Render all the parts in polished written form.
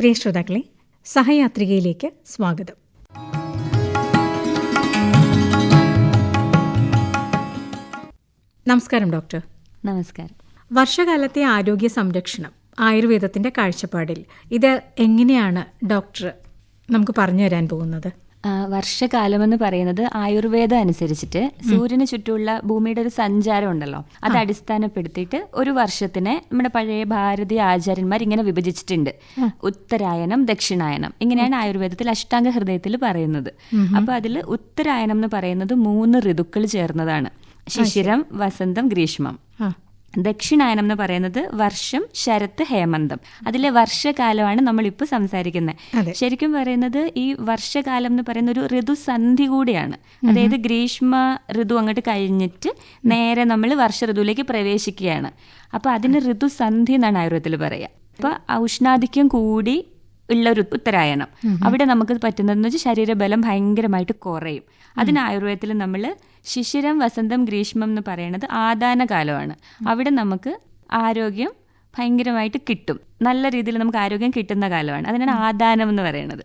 പ്രിയ ശ്രോതാക്കളെ, സഹയാത്രികയിലേക്ക് സ്വാഗതം. നമസ്കാരം ഡോക്ടർ. നമസ്കാരം. വർഷകാലത്തെ ആരോഗ്യ സംരക്ഷണം ആയുർവേദത്തിന്റെ കാഴ്ചപ്പാടിൽ ഇത് എങ്ങനെയാണ് ഡോക്ടർ നമുക്ക് പറഞ്ഞു തരാൻ പോകുന്നത്? വർഷകാലം എന്ന് പറയുന്നത് ആയുർവേദം അനുസരിച്ചിട്ട് സൂര്യന് ചുറ്റുമുള്ള ഭൂമിയുടെ ഒരു സഞ്ചാരം ഉണ്ടല്ലോ, അത് അടിസ്ഥാനപ്പെടുത്തിയിട്ട് ഒരു വർഷത്തിനെ നമ്മുടെ പഴയ ഭാരതീയ ആചാര്യന്മാർ ഇങ്ങനെ വിഭജിച്ചിട്ടുണ്ട്. ഉത്തരായനം, ദക്ഷിണായനം, ഇങ്ങനെയാണ് ആയുർവേദത്തിൽ അഷ്ടാംഗ ഹൃദയത്തിൽ പറയുന്നത്. അപ്പൊ അതിൽ ഉത്തരായനം എന്ന് പറയുന്നത് 3 ഋതുക്കൾ ചേർന്നതാണ്: ശിശിരം, വസന്തം, ഗ്രീഷ്മം. ദക്ഷിണായനം എന്ന് പറയുന്നത് വർഷം, ശരത്ത്, ഹേമന്തം. അതിലെ വർഷകാലമാണ് നമ്മളിപ്പോൾ സംസാരിക്കുന്നത്. ശരിക്കും പറയുന്നത് ഈ വർഷകാലം എന്ന് പറയുന്ന ഒരു ഋതുസന്ധി കൂടിയാണ്. അതായത് ഗ്രീഷ്മ ഋതു അങ്ങോട്ട് കഴിഞ്ഞിട്ട് നേരെ നമ്മൾ വർഷ ഋതുവിലേക്ക് പ്രവേശിക്കുകയാണ്. അപ്പൊ അതിന് ഋതുസന്ധി എന്നാണ് ആയുർവേദത്തിൽ പറയുക. അപ്പൊ ഉഷ്ണാധിക്യം കൂടി ഉള്ള ഒരു ഉത്തരായനം, അവിടെ നമുക്ക് പറ്റുന്നതെന്ന് വെച്ചാൽ ശരീരബലം ഭയങ്കരമായിട്ട് കുറയും. അതിന് ആയുർവേദത്തിൽ നമ്മൾ ശിശിരം, വസന്തം, ഗ്രീഷ്മം എന്ന് പറയുന്നത് ആദാന കാലമാണ്. അവിടെ നമുക്ക് ആരോഗ്യം ഭയങ്കരമായിട്ട് കിട്ടും, നല്ല രീതിയിൽ നമുക്ക് ആരോഗ്യം കിട്ടുന്ന കാലമാണ്. അതിനാണ് ആദാനം എന്ന് പറയുന്നത്.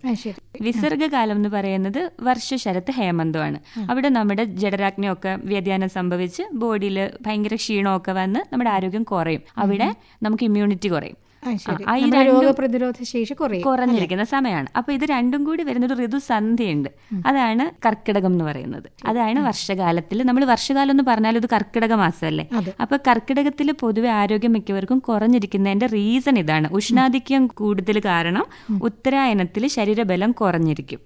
വിസർഗകാലം എന്ന് പറയുന്നത് വർഷ, ശരത്ത്, ഹേമന്തമാണ്. അവിടെ നമ്മുടെ ജഠരാഗ്നിയൊക്കെ വ്യതിയാനം സംഭവിച്ച് ബോഡിയിൽ ഭയങ്കര ക്ഷീണമൊക്കെ വന്ന് നമ്മുടെ ആരോഗ്യം കുറയും. അവിടെ നമുക്ക് ഇമ്മ്യൂണിറ്റി കുറയും, രോഗപ്രതിരോധ ശേഷി കുറഞ്ഞിരിക്കുന്ന സമയമാണ്. അപ്പൊ ഇത് രണ്ടും കൂടി വരുന്നൊരു ഋതുസന്ധിയുണ്ട്. അതാണ് കർക്കിടകം എന്ന് പറയുന്നത്. അതാണ് വർഷകാലത്തിൽ നമ്മൾ വർഷകാലം എന്ന് പറഞ്ഞാൽ ഇത് കർക്കിടക മാസമല്ലേ. അപ്പൊ കർക്കിടകത്തിൽ പൊതുവെ ആരോഗ്യം മിക്കവർക്കും കുറഞ്ഞിരിക്കുന്നതിന്റെ റീസൺ ഇതാണ്. ഉഷ്ണാധിക്യം കൂടുതൽ കാരണം ഉത്തരായനത്തിൽ ശരീരബലം കുറഞ്ഞിരിക്കും.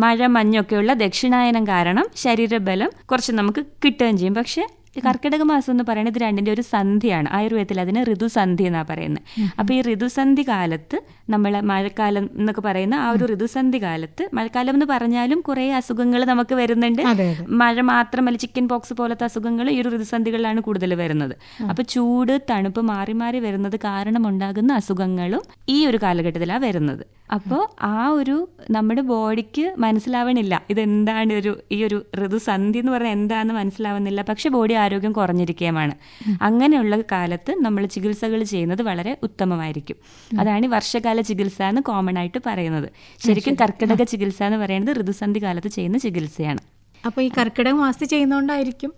മഴ, മഞ്ഞൊക്കെയുള്ള ദക്ഷിണായനം കാരണം ശരീരബലം കുറച്ച് നമുക്ക് കിട്ടുകയും ചെയ്യും. പക്ഷെ കർക്കിടക മാസം എന്ന് പറയുന്നത് രണ്ടിന്റെ ഒരു സന്ധിയാണ്. ആയുർവേദത്തിൽ അതിന് ഋതുസന്ധി എന്നാണ് പറയുന്നത്. അപ്പൊ ഈ ഋതുസന്ധി കാലത്ത് നമ്മളെ മഴക്കാലം എന്നൊക്കെ പറയുന്ന ആ ഒരു ഋതുസന്ധി കാലത്ത്, മഴക്കാലം എന്ന് പറഞ്ഞാലും കുറെ അസുഖങ്ങൾ നമുക്ക് വരുന്നുണ്ട്. മഴ മാത്രമല്ല, ചിക്കൻ പോക്സ് പോലത്തെ അസുഖങ്ങൾ ഈ ഒരു ഋതുസന്ധികളിലാണ് കൂടുതൽ വരുന്നത്. അപ്പൊ ചൂട്, തണുപ്പ് മാറി മാറി വരുന്നത് കാരണം ഉണ്ടാകുന്ന അസുഖങ്ങളും ഈ ഒരു കാലഘട്ടത്തിലാണ് വരുന്നത്. അപ്പോൾ ആ ഒരു നമ്മുടെ ബോഡിക്ക് മനസ്സിലാവണില്ല ഇതെന്താണ് ഈ ഒരു ഋതുസന്ധി എന്ന് പറഞ്ഞാൽ എന്താണെന്ന് മനസ്സിലാവുന്നില്ല. പക്ഷെ ബോഡി ആരോഗ്യം കുറഞ്ഞിരിക്കുകയുമാണ്. അങ്ങനെയുള്ള കാലത്ത് നമ്മൾ ചികിത്സകൾ ചെയ്യുന്നത് വളരെ ഉത്തമമായിരിക്കും. അതാണ് ഈ വർഷകാല ചികിത്സ എന്ന് കോമൺ ആയിട്ട് പറയുന്നത്. ശരിക്കും കർക്കിടക ചികിത്സ എന്ന് പറയുന്നത് ഋതുസന്ധി കാലത്ത് ചെയ്യുന്ന ചികിത്സയാണ്. അപ്പൊ ഈ കർക്കിടക മാസത്തിൽ ചെയ്യുന്നോണ്ടായിരിക്കും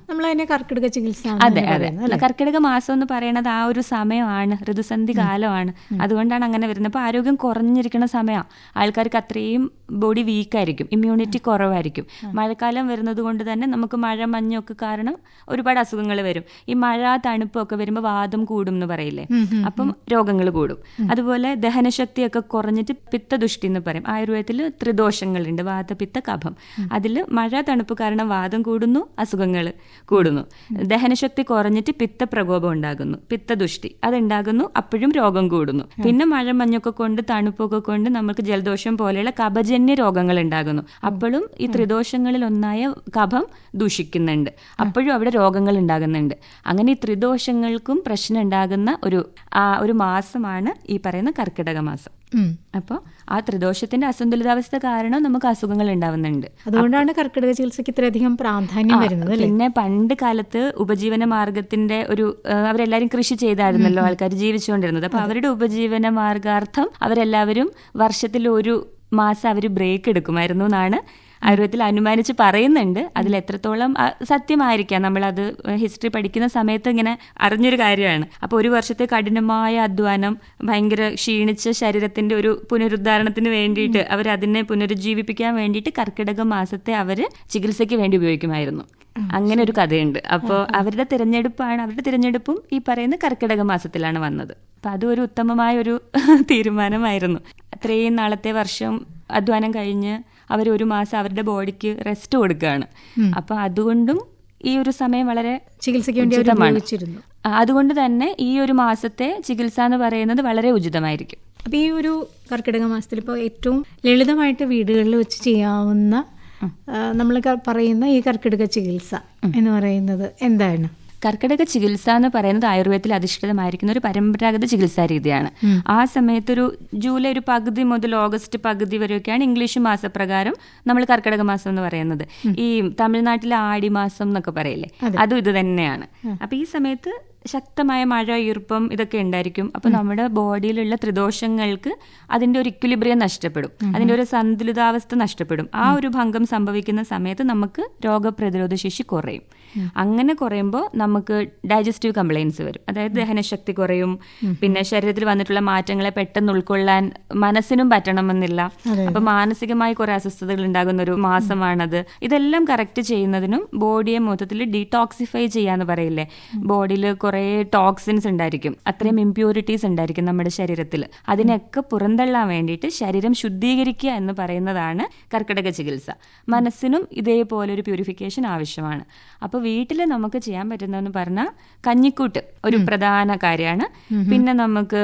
നമ്മൾ അതിനെ കർക്കിടക ചികിത്സ. അതെ അതെ, കർക്കിടക മാസം എന്ന് പറയുന്നത് ആ ഒരു സമയമാണ്, ഋതുസന്ധി കാലമാണ്. അതുകൊണ്ടാണ് അങ്ങനെ വരുന്നത്. അപ്പോൾ ആരോഗ്യം കുറഞ്ഞിരിക്കുന്ന സമയമാണ്. ആൾക്കാർക്ക് അത്രയും ബോഡി വീക്കായിരിക്കും, ഇമ്മ്യൂണിറ്റി കുറവായിരിക്കും. മഴക്കാലം വരുന്നത് കൊണ്ട് തന്നെ നമുക്ക് മഴ, മഞ്ഞൊക്കെ കാരണം ഒരുപാട് അസുഖങ്ങൾ വരും. ഈ മഴ, തണുപ്പൊക്കെ വരുമ്പോൾ വാദം കൂടും എന്ന് പറയില്ലേ, അപ്പം രോഗങ്ങൾ കൂടും. അതുപോലെ ദഹനശക്തിയൊക്കെ കുറഞ്ഞിട്ട് പിത്തദുഷ്ടി എന്ന് പറയും. ആയുർവേദത്തിൽ ത്രിദോഷങ്ങളുണ്ട്: വാത, പിത്ത, കഫം. അതിൽ മഴ, തണുപ്പ് കാരണം വാദം കൂടുന്നു, അസുഖങ്ങൾ കൂടുന്നു. ദഹനശക്തി കുറഞ്ഞിട്ട് പിത്തപ്രകോപം ഉണ്ടാകുന്നു, പിത്തദുഷ്ടി അതുണ്ടാകുന്നു, അപ്പോഴും രോഗം കൂടുന്നു. പിന്നെ മഴ, മഞ്ഞൊക്കെ കൊണ്ട്, തണുപ്പൊക്കെ കൊണ്ട് നമുക്ക് ജലദോഷം പോലെയുള്ള കഫജന്യ രോഗങ്ങൾ ഉണ്ടാകുന്നു. അപ്പോഴും ഈ ത്രിദോഷങ്ങളിൽ ഒന്നായ കഫം ദൂഷിക്കുന്നുണ്ട്, അപ്പോഴും അവിടെ രോഗങ്ങൾ ഉണ്ടാകുന്നുണ്ട്. അങ്ങനെ ഈ ത്രിദോഷങ്ങൾക്കും പ്രശ്നം ഉണ്ടാകുന്ന ഒരു മാസമാണ് ഈ പറയുന്ന കർക്കിടക മാസം. അപ്പോൾ ആ ത്രിദോഷത്തിന്റെ അസന്തുലിതാവസ്ഥ കാരണം നമുക്ക് അസുഖങ്ങൾ ഉണ്ടാവുന്നുണ്ട്. അതുകൊണ്ടാണ് കർക്കിടക ചികിത്സയ്ക്ക് ഇത്രയധികം പ്രാധാന്യം വരുന്നത്. പിന്നെ പണ്ട് കാലത്ത് ഉപജീവന മാർഗത്തിന്റെ അവരെല്ലാവരും കൃഷി ചെയ്തായിരുന്നല്ലോ ആൾക്കാർ ജീവിച്ചുകൊണ്ടിരുന്നത്. അപ്പൊ അവരുടെ ഉപജീവന മാർഗാർത്ഥം അവരെല്ലാവരും വർഷത്തിൽ ഒരു മാസം അവർ ബ്രേക്ക് എടുക്കുമായിരുന്നു എന്നാണ് ആയുർവേദത്തിൽ അനുമാനിച്ച് പറയുന്നുണ്ട്. അതിൽ എത്രത്തോളം സത്യമായിരിക്കാം, നമ്മളത് ഹിസ്റ്ററി പഠിക്കുന്ന സമയത്ത് ഇങ്ങനെ അറിഞ്ഞൊരു കാര്യമാണ്. അപ്പോൾ ഒരു വർഷത്തെ കഠിനമായ അധ്വാനം, ഭയങ്കര ക്ഷീണിച്ച ശരീരത്തിന്റെ ഒരു പുനരുദ്ധാരണത്തിന് വേണ്ടിയിട്ട് അവരതിനെ പുനരുജ്ജീവിപ്പിക്കാൻ വേണ്ടിയിട്ട് കർക്കിടക മാസത്തെ അവർ ചികിത്സയ്ക്ക് വേണ്ടി ഉപയോഗിക്കുമായിരുന്നു. അങ്ങനെ ഒരു കഥയുണ്ട്. അപ്പോൾ അവരുടെ തിരഞ്ഞെടുപ്പും ഈ പറയുന്ന കർക്കിടക മാസത്തിലാണ് വന്നത്. അപ്പം അതും ഒരു ഉത്തമമായ ഒരു തീരുമാനമായിരുന്നു. അത്രയും നാളത്തെ വർഷം അധ്വാനം കഴിഞ്ഞ് അവർ ഒരു മാസം അവരുടെ ബോഡിക്ക് റെസ്റ്റ് കൊടുക്കുകയാണ്. അപ്പൊ അതുകൊണ്ടും ഈ ഒരു സമയം വളരെ ചികിത്സയ്ക്ക് വേണ്ടി അതുകൊണ്ട് തന്നെ ഈ ഒരു മാസത്തെ ചികിത്സ എന്ന് പറയുന്നത് വളരെ ഉചിതമായിരിക്കും. അപ്പൊ ഈ ഒരു കർക്കിടക മാസത്തിൽ ഇപ്പോൾ ഏറ്റവും ലളിതമായിട്ട് വീടുകളിൽ വെച്ച് ചെയ്യാവുന്ന നമ്മൾ പറയുന്ന ഈ കർക്കിടക ചികിത്സ എന്ന് പറയുന്നത് എന്താണ്? കർക്കിടക ചികിത്സ എന്ന് പറയുന്നത് ആയുർവേദത്തിൽ അധിഷ്ഠിതമായിരിക്കുന്ന ഒരു പരമ്പരാഗത ചികിത്സാ രീതിയാണ്. ആ സമയത്തൊരു ജൂലൈ ഒരു പകുതി മുതൽ ഓഗസ്റ്റ് പകുതി വരെയൊക്കെയാണ് ഇംഗ്ലീഷ് മാസപ്രകാരം നമ്മൾ കർക്കിടക മാസം എന്ന് പറയുന്നത്. ഈ തമിഴ്നാട്ടിലെ ആടി മാസം എന്നൊക്കെ പറയില്ലേ, അതും ഇത് തന്നെയാണ്. അപ്പൊ ഈ സമയത്ത് ശക്തമായ മഴ, ഈർപ്പം ഇതൊക്കെ ഉണ്ടായിരിക്കും. അപ്പൊ നമ്മുടെ ബോഡിയിലുള്ള ത്രിദോഷങ്ങൾക്ക് അതിന്റെ ഒരു ഇക്വിലിബ്രിയം നഷ്ടപ്പെടും, അതിന്റെ ഒരു സന്തുലിതാവസ്ഥ നഷ്ടപ്പെടും. ആ ഒരു ഭംഗം സംഭവിക്കുന്ന സമയത്ത് നമുക്ക് രോഗപ്രതിരോധ ശേഷി കുറയും. അങ്ങനെ കുറയുമ്പോൾ നമുക്ക് ഡൈജസ്റ്റീവ് കംപ്ലയിൻസ് വരും, അതായത് ദഹനശക്തി കുറയും. പിന്നെ ശരീരത്തിൽ വന്നിട്ടുള്ള മാറ്റങ്ങളെ പെട്ടെന്ന് ഉൾക്കൊള്ളാൻ മനസ്സിനും പറ്റണമെന്നില്ല. അപ്പൊ മാനസികമായി കുറെ അസ്വസ്ഥതകൾ ഉണ്ടാകുന്ന ഒരു മാസമാണത്. ഇതെല്ലാം കറക്റ്റ് ചെയ്യുന്നതിനും ബോഡിയെ മൊത്തത്തിൽ ഡീടോക്സിഫൈ ചെയ്യാന്ന് പറയില്ലേ, ബോഡിയിൽ കുറെ ടോക്സിൻസ് ഉണ്ടായിരിക്കും, അത്രയും ഇംപ്യൂരിറ്റീസ് ഉണ്ടായിരിക്കും നമ്മുടെ ശരീരത്തിൽ. അതിനൊക്കെ പുറന്തള്ളാൻ വേണ്ടിയിട്ട് ശരീരം ശുദ്ധീകരിക്കുക എന്ന് പറയുന്നതാണ് കർക്കിടക ചികിത്സ. മനസ്സിനും ഇതേപോലെ ഒരു പ്യൂരിഫിക്കേഷൻ ആവശ്യമാണ്. അപ്പോൾ വീട്ടിൽ നമുക്ക് ചെയ്യാൻ പറ്റുന്നതെന്ന് പറഞ്ഞാൽ കഞ്ഞിക്കൂട്ട് ഒരു പ്രധാന കാര്യമാണ്. പിന്നെ നമുക്ക്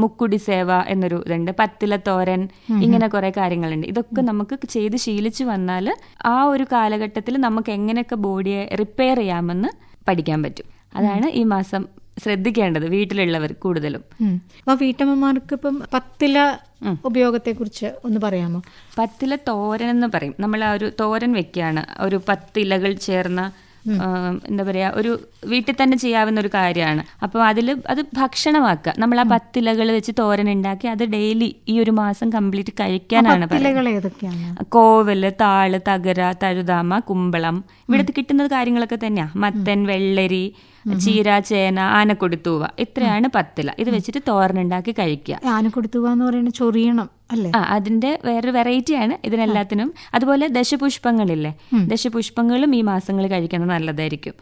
മുക്കുടി സേവ എന്നൊരു ഇതുണ്ട്, പത്തില തോരൻ, ഇങ്ങനെ കുറെ കാര്യങ്ങളുണ്ട്. ഇതൊക്കെ നമുക്ക് ചെയ്ത് ശീലിച്ചു വന്നാൽ ആ ഒരു കാലഘട്ടത്തിൽ നമുക്ക് എങ്ങനെയൊക്കെ ബോഡിയെ റിപ്പയർ ചെയ്യാമെന്ന് പഠിക്കാൻ പറ്റും. അതാണ് ഈ മാസം ശ്രദ്ധിക്കേണ്ടത് വീട്ടിലുള്ളവർ കൂടുതലും. അപ്പൊ വീട്ടമ്മമാർക്ക് ഇപ്പം പത്തില ഉപയോഗത്തെ കുറിച്ച് ഒന്ന് പറയാമോ? പത്തില തോരൻ എന്ന് പറയും. നമ്മൾ ആ ഒരു തോരൻ വെക്കുകയാണ്, ഒരു 10 ഇലകൾ ചേർന്ന എന്താ പറയാ, ഒരു വീട്ടിൽ തന്നെ ചെയ്യാവുന്ന ഒരു കാര്യമാണ്. അപ്പോൾ അത് ഭക്ഷണമാക്കുക. നമ്മൾ ആ 10 ഇലകൾ വെച്ച് തോരൻ ഉണ്ടാക്കി അത് ഡെയിലി ഈ ഒരു മാസം കംപ്ലീറ്റ് കഴിക്കാനാണ് പറയുന്നത്. കോവല്, താള്, തകര, തഴുതാമ, കുമ്പളം, ഇവിടുത്തെ കിട്ടുന്നത് കാര്യങ്ങളൊക്കെ തന്നെയാ. മത്തൻ, വെള്ളരി, ചീര, ചേന, ആനക്കൊടുത്തൂവ, ഇത്രയാണ് 10 ഇല. ഇത് വെച്ചിട്ട് തോരനുണ്ടാക്കി കഴിക്കുക. ആനക്കൊടുത്തൂവ എന്ന് പറയുന്നത് ചൊറിയണം അല്ലേ? അതിന്റെ വേറൊരു വെറൈറ്റിയാണ് ഇതിനെല്ലാത്തിനും. അതുപോലെ ദശപുഷ്പങ്ങളില്ലേ, ദശപുഷ്പങ്ങളും ഈ മാസങ്ങളിൽ കഴിക്കുന്നത് നല്ലതായിരിക്കും.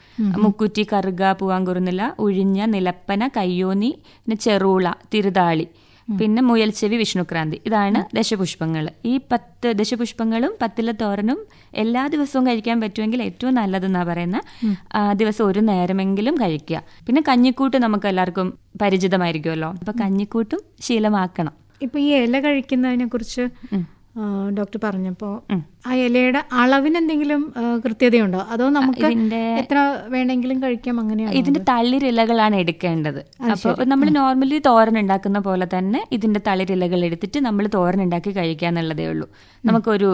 മുക്കുറ്റി, കറുക, പൂവാങ്കുറുന്നില, ഉഴിഞ്ഞ, നിലപ്പന, കയ്യോന്നി, പിന്നെ ചെറുള, തിരുതാളി, പിന്നെ മുയൽച്ചെവി, വിഷ്ണുക്രാന്തി, ഇതാണ് ദശപുഷ്പങ്ങൾ. ഈ 10 ദശപുഷ്പങ്ങളും 10 ഇല തോരനും എല്ലാ ദിവസവും കഴിക്കാൻ പറ്റുമെങ്കിൽ ഏറ്റവും നല്ലതെന്നാ പറയുന്ന. ദിവസം ഒരു നേരമെങ്കിലും കഴിക്കുക. പിന്നെ കഞ്ഞിക്കൂട്ട് നമുക്ക് എല്ലാവർക്കും പരിചിതമായിരിക്കുമല്ലോ, അപ്പൊ കഞ്ഞിക്കൂട്ടും ശീലമാക്കണം. ഇപ്പൊ ഈ ഇല കഴിക്കുന്നതിനെ കുറിച്ച് ഡോക്ടർ പറഞ്ഞപ്പോ ആ ഇലയുടെ അളവിന് എന്തെങ്കിലും കൃത്യതയുണ്ടോ, അതോ നമുക്ക് എത്ര വേണമെങ്കിലും കഴിക്കാം അങ്ങനെയാണ്? ഇതിന്റെ തളിരിലകളാണ് എടുക്കേണ്ടത്. അപ്പോൾ നമ്മൾ നോർമലി തോരൻ ഉണ്ടാക്കുന്ന പോലെ തന്നെ ഇതിന്റെ തളിരിലകൾ എടുത്തിട്ട് നമ്മൾ തോരൻ ഉണ്ടാക്കി കഴിക്കുക എന്നുള്ളതേ ഉള്ളൂ. നമുക്കൊരു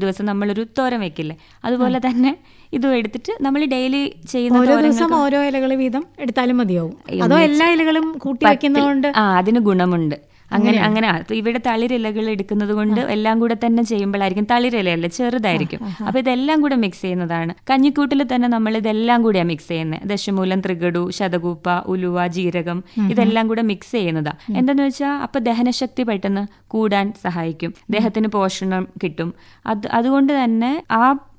ദിവസം നമ്മളൊരു തോരൻ വെക്കില്ലേ, അതുപോലെ തന്നെ ഇതും എടുത്തിട്ട് നമ്മൾ ഡെയിലി ചെയ്യുന്ന ഓരോ ദിവസം ഓരോ ഇലകൾ വീതം എടുത്താലും മതിയാവും, അതോ എല്ലാ ഇലകളും കൂട്ടി വെക്കുന്നതുകൊണ്ട്? അതിന് ഗുണമുണ്ട്. അങ്ങനെ ഇവിടെ തളിരിലകൾ എടുക്കുന്നത് കൊണ്ട് എല്ലാം കൂടെ തന്നെ ചെയ്യുമ്പോഴായിരിക്കും, തളിരിലയല്ലേ ചെറുതായിരിക്കും, അപ്പൊ ഇതെല്ലാം കൂടെ മിക്സ് ചെയ്യുന്നതാണ്. കഞ്ഞിക്കൂട്ടിൽ തന്നെ നമ്മൾ ഇതെല്ലാം കൂടെയാണ് മിക്സ് ചെയ്യുന്നത്. ദശമൂലം, ത്രികടു, ശതകൂപ്പ, ഉലുവ, ജീരകം, ഇതെല്ലാം കൂടെ മിക്സ് ചെയ്യുന്നതാ. എന്താന്ന് വെച്ചാൽ അപ്പൊ ദഹനശക്തി പെട്ടെന്ന് കൂടാൻ സഹായിക്കും, ദേഹത്തിന് പോഷണം കിട്ടും. അതുകൊണ്ട് തന്നെ